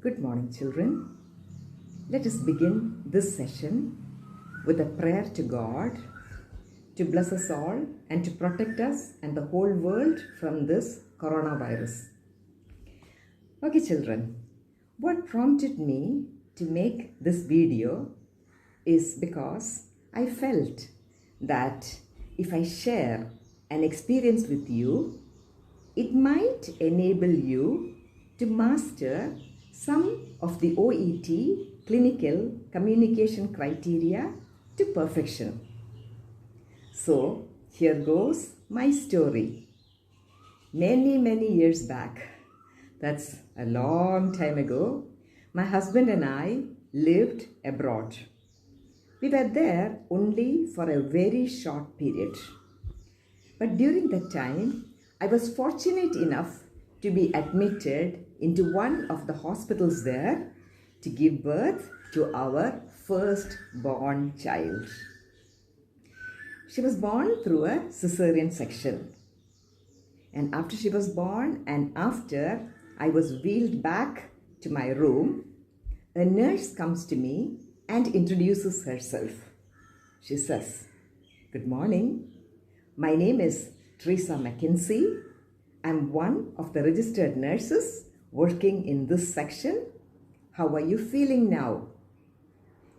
Good morning, children. Let us begin this session with a prayer to God to bless us all and to protect us and the whole world from this coronavirus. Okay, children, what prompted me to make this video is because I felt that if I share an experience with you, it might enable you to master some of the OET clinical communication criteria to perfection. So here goes my story. Many years back, that's a long time ago, my husband and I lived abroad. We were there only for a very short period. But during that time, I was fortunate enough to be admitted into one of the hospitals there to give birth to our first-born child. She was born through a cesarean section. And after she was born and after I was wheeled back to my room, a nurse comes to me and introduces herself. She says, "Good morning. My name is Teresa McKenzie. I'm one of the registered nurses working in this section. How are you feeling now?"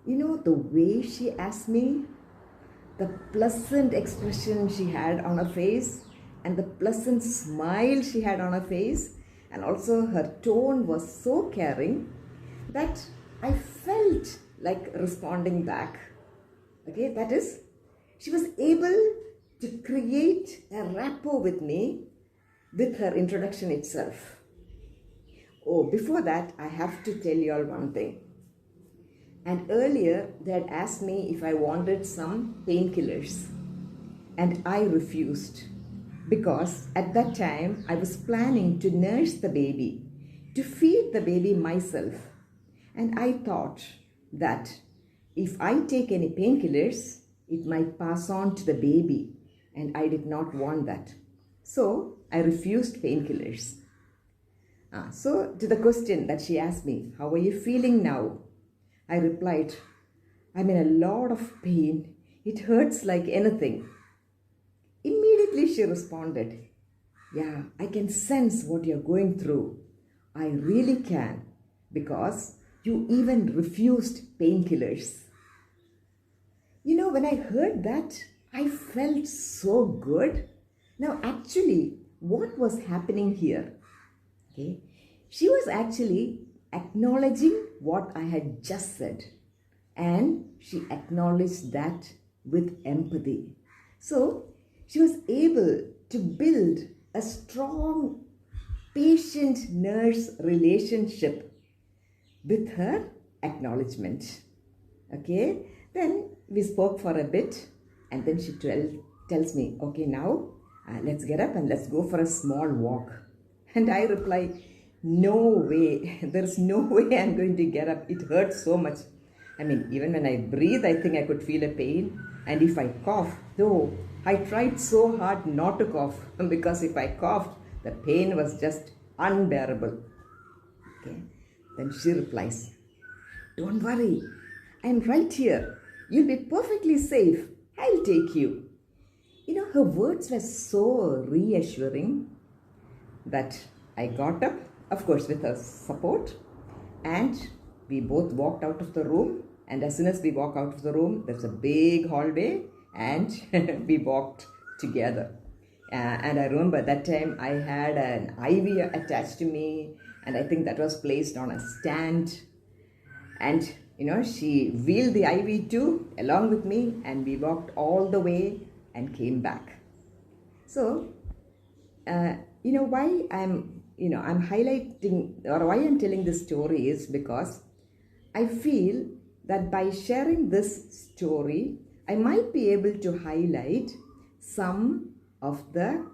You know, the way she asked me, the pleasant expression she had on her face and the pleasant smile she had on her face, and also her tone was so caring that I felt like responding back. Okay, that is, she was able to create a rapport with me with her introduction itself. Oh, before that, I have to tell you all one thing. And earlier, they had asked me if I wanted some painkillers. And I refused. Because at that time, I was planning to nurse the baby, to feed the baby myself. And I thought that if I take any painkillers, it might pass on to the baby. And I did not want that. So I refused painkillers. So to the question that she asked me, "How are you feeling now?" I replied, "I'm in a lot of pain. It hurts like anything." Immediately she responded, "Yeah, I can sense what you're going through. I really can, because you even refused painkillers." You know, when I heard that, I felt so good. Now, actually, what was happening here? Okay, she was actually acknowledging what I had just said, and she acknowledged that with empathy. So she was able to build a strong patient-nurse relationship with her acknowledgement. Okay, then we spoke for a bit, and then she tells me, "Okay, now let's get up and let's go for a small walk." And I reply, "No way, there's no way I'm going to get up. It hurts so much. I mean, even when I breathe, I think I could feel a pain. And if I cough, though, I tried so hard not to cough because if I coughed, the pain was just unbearable." Okay. Then she replies, "Don't worry, I'm right here. You'll be perfectly safe. I'll take you." You know, her words were so reassuring that I got up, of course with her support, and we both walked out of the room. And as soon as we walk out of the room, there's a big hallway, and we walked together. And I remember that time I had an IV attached to me, and I think that was placed on a stand. And you know, she wheeled the IV too along with me, and we walked all the way and came back. So, you know, why I'm highlighting, or why I'm telling this story is because I feel that by sharing this story, I might be able to highlight some of the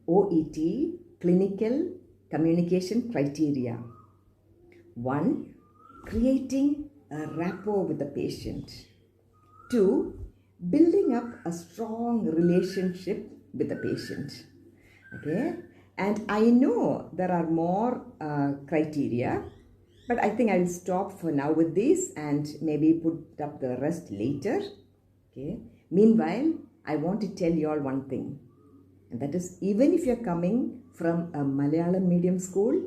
OET clinical communication criteria. 1, creating a rapport with the patient. 2, building up a strong relationship with the patient. Okay, and I know there are more criteria, But I think I'll stop for now with this and maybe put up the rest later. Okay. Meanwhile, I want to tell you all one thing. And that is, even if you're coming from a Malayalam medium school,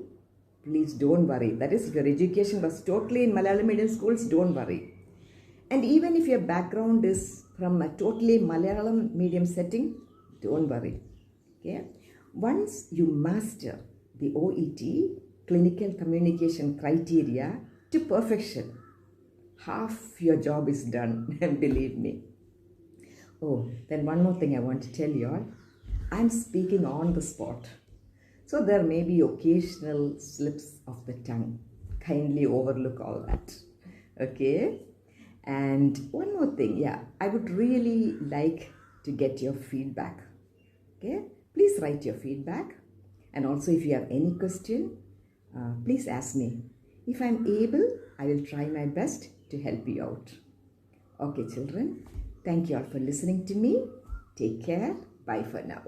please don't worry. That is, if your education was totally in Malayalam medium schools, don't worry. And even if your background is from a totally Malayalam medium setting, don't worry. Okay. Once you master the OET, clinical communication criteria, to perfection, half your job is done, believe me. Oh, then one more thing I want to tell you all. I'm speaking on the spot. So there may be occasional slips of the tongue. Kindly overlook all that. Okay? And one more thing, I would really like to get your feedback. Okay? Please write your feedback. And also if you have any question, please ask me. If I'm able, I will try my best to help you out. Okay, children. Thank you all for listening to me. Take care. Bye for now.